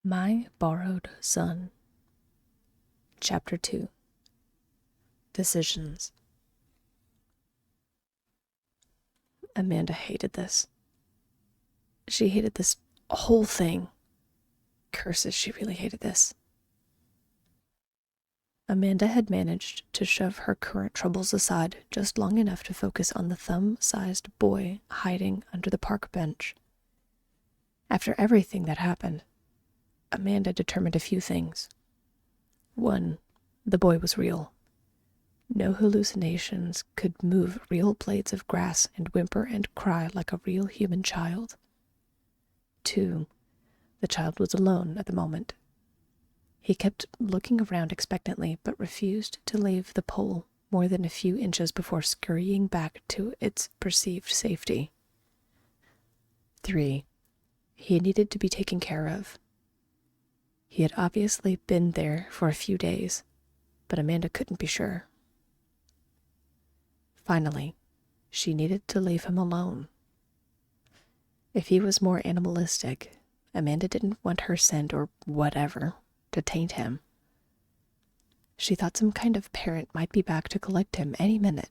My Borrowed Son. Chapter 2. Decisions. Amanda hated this. She hated this whole thing. Curses, she really hated this. Amanda had managed to shove her current troubles aside just long enough to focus on the thumb-sized boy hiding under the park bench. After everything that happened, Amanda determined a few things. 1. The boy was real. No hallucinations could move real blades of grass and whimper and cry like a real human child. 2. The child was alone at the moment. He kept looking around expectantly, but refused to leave the pole more than a few inches before scurrying back to its perceived safety. 3. He needed to be taken care of. He had obviously been there for a few days, but Amanda couldn't be sure. Finally, she needed to leave him alone. If he was more animalistic, Amanda didn't want her scent or whatever to taint him. She thought some kind of parent might be back to collect him any minute.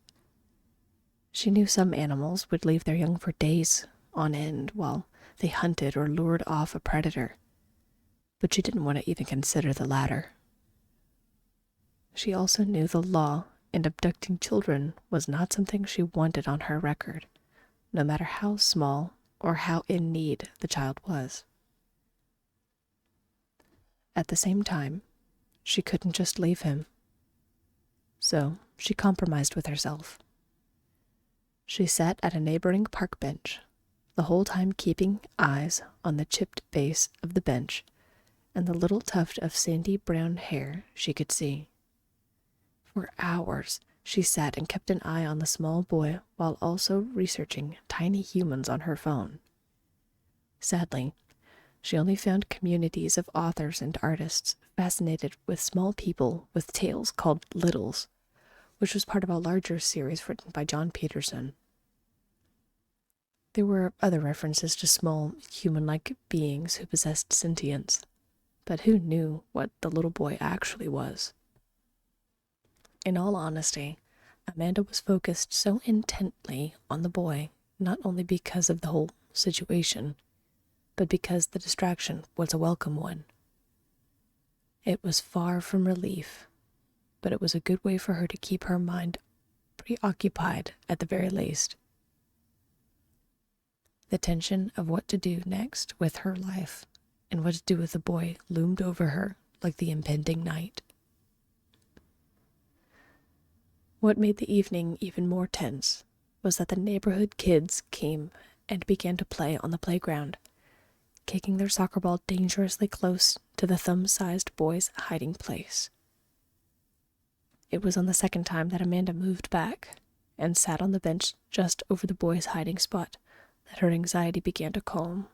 She knew some animals would leave their young for days on end while they hunted or lured off a predator, but she didn't want to even consider the latter. She also knew the law and abducting children was not something she wanted on her record, no matter how small or how in need the child was. At the same time, she couldn't just leave him. So she compromised with herself. She sat at a neighboring park bench, the whole time keeping eyes on the chipped base of the bench and the little tuft of sandy brown hair she could see. For hours, she sat and kept an eye on the small boy while also researching tiny humans on her phone. Sadly, she only found communities of authors and artists fascinated with small people with tales called Littles, which was part of a larger series written by John Peterson. There were other references to small, human-like beings who possessed sentience, but who knew what the little boy actually was? In all honesty, Amanda was focused so intently on the boy, not only because of the whole situation, but because the distraction was a welcome one. It was far from relief, but it was a good way for her to keep her mind preoccupied at the very least. The tension of what to do next with her life and what to do with the boy loomed over her like the impending night. What made the evening even more tense was that the neighborhood kids came and began to play on the playground, kicking their soccer ball dangerously close to the thumb-sized boy's hiding place. It was on the second time that Amanda moved back and sat on the bench just over the boy's hiding spot that her anxiety began to calm.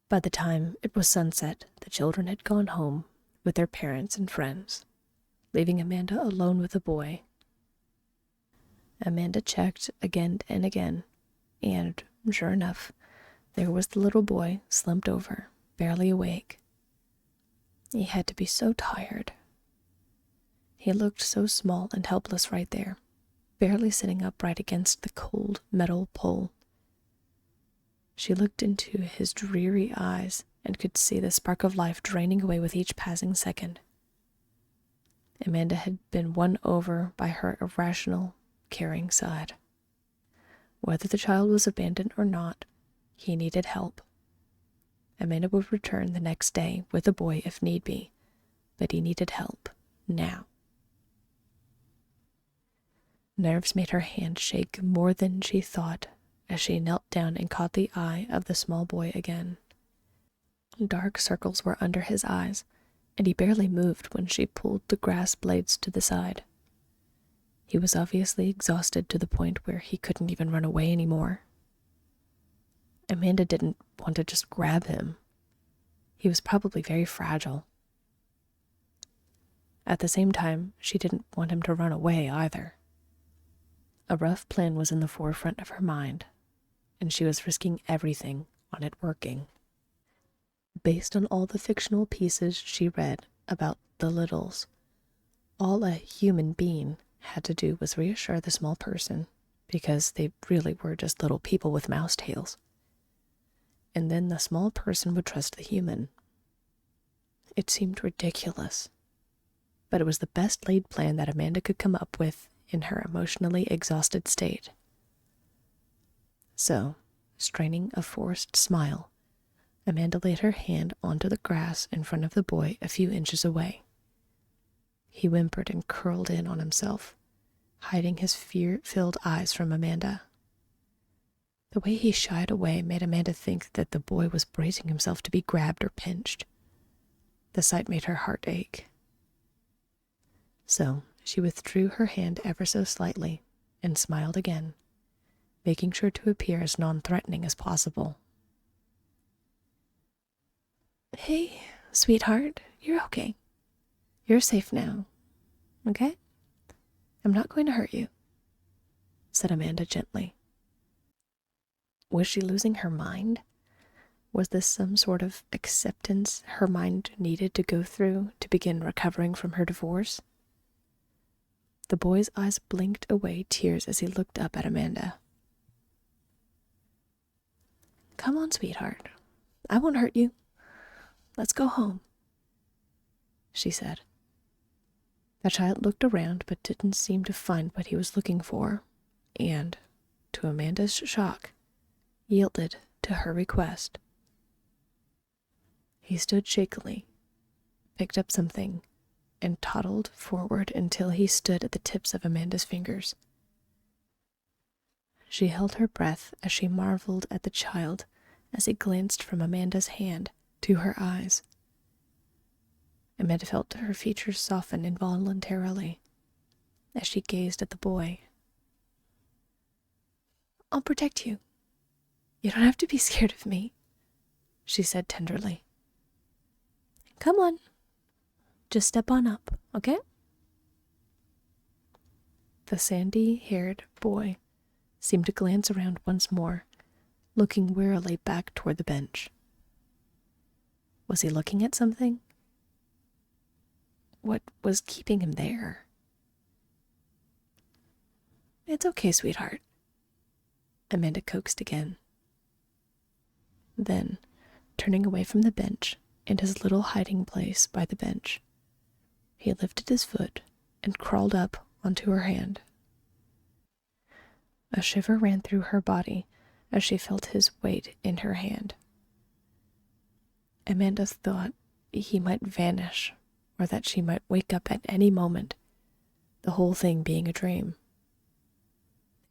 By the time it was sunset, the children had gone home with their parents and friends, leaving Amanda alone with the boy. Amanda checked again and again, and sure enough, there was the little boy slumped over, barely awake. He had to be so tired. He looked so small and helpless right there, barely sitting upright against the cold metal pole. She looked into his dreary eyes and could see the spark of life draining away with each passing second. Amanda had been won over by her irrational, caring side. Whether the child was abandoned or not, he needed help. Amanda would return the next day with the boy if need be, but he needed help now. Nerves made her hand shake more than she thought as she knelt down and caught the eye of the small boy again. Dark circles were under his eyes, and he barely moved when she pulled the grass blades to the side. He was obviously exhausted to the point where he couldn't even run away anymore. Amanda didn't want to just grab him. He was probably very fragile. At the same time, she didn't want him to run away either. A rough plan was in the forefront of her mind, and she was risking everything on it working. Based on all the fictional pieces she read about the littles, all a human being had to do was reassure the small person, because they really were just little people with mouse tails. And then the small person would trust the human. It seemed ridiculous, but it was the best laid plan that Amanda could come up with in her emotionally exhausted state. So, straining a forced smile, Amanda laid her hand onto the grass in front of the boy a few inches away. He whimpered and curled in on himself, hiding his fear-filled eyes from Amanda. The way he shied away made Amanda think that the boy was bracing himself to be grabbed or pinched. The sight made her heart ache. So she withdrew her hand ever so slightly and smiled again, making sure to appear as non-threatening as possible. "Hey, sweetheart, you're okay. You're safe now, okay? I'm not going to hurt you," said Amanda gently. Was she losing her mind? Was this some sort of acceptance her mind needed to go through to begin recovering from her divorce? The boy's eyes blinked away tears as he looked up at Amanda. "Come on, sweetheart. I won't hurt you. Let's go home," she said. The child looked around but didn't seem to find what he was looking for, and, to Amanda's shock, yielded to her request. He stood shakily, picked up something, and toddled forward until he stood at the tips of Amanda's fingers. She held her breath as she marveled at the child as he glanced from Amanda's hand to her eyes. Amanda felt her features soften involuntarily as she gazed at the boy. "I'll protect you. You don't have to be scared of me," she said tenderly. "Come on. Just step on up, okay?" The sandy-haired boy seemed to glance around once more, looking wearily back toward the bench. Was he looking at something? What was keeping him there? "It's okay, sweetheart," Amanda coaxed again. Then, turning away from the bench and his little hiding place by the bench, he lifted his foot and crawled up onto her hand. A shiver ran through her body as she felt his weight in her hand. Amanda thought he might vanish, or that she might wake up at any moment, the whole thing being a dream.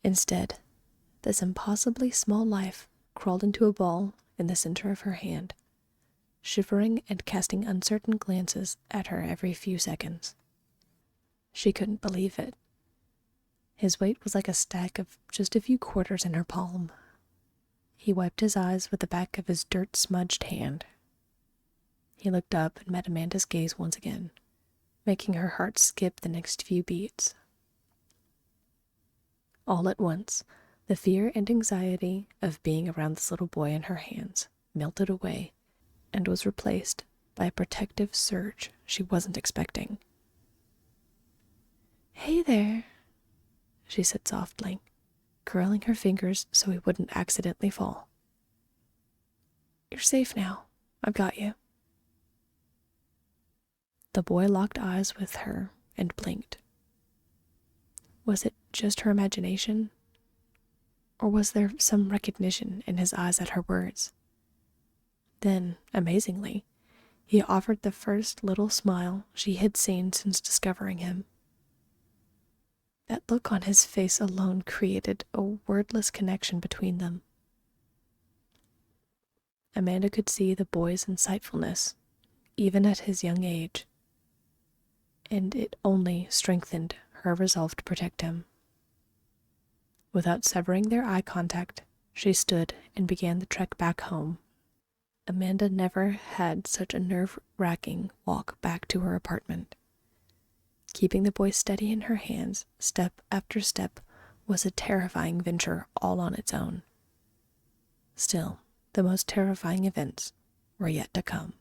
Instead, this impossibly small life crawled into a ball in the center of her hand, shivering and casting uncertain glances at her every few seconds. She couldn't believe it. His weight was like a stack of just a few quarters in her palm. He wiped his eyes with the back of his dirt-smudged hand. He looked up and met Amanda's gaze once again, making her heart skip the next few beats. All at once, the fear and anxiety of being around this little boy in her hands melted away and was replaced by a protective surge she wasn't expecting. "Hey there," she said softly, curling her fingers so he wouldn't accidentally fall. "You're safe now. I've got you." The boy locked eyes with her and blinked. Was it just her imagination? Or was there some recognition in his eyes at her words? Then, amazingly, he offered the first little smile she had seen since discovering him. That look on his face alone created a wordless connection between them. Amanda could see the boy's insightfulness, even at his young age, and it only strengthened her resolve to protect him. Without severing their eye contact, she stood and began the trek back home. Amanda never had such a nerve-wracking walk back to her apartment. Keeping the boy steady in her hands, step after step, was a terrifying venture all on its own. Still, the most terrifying events were yet to come.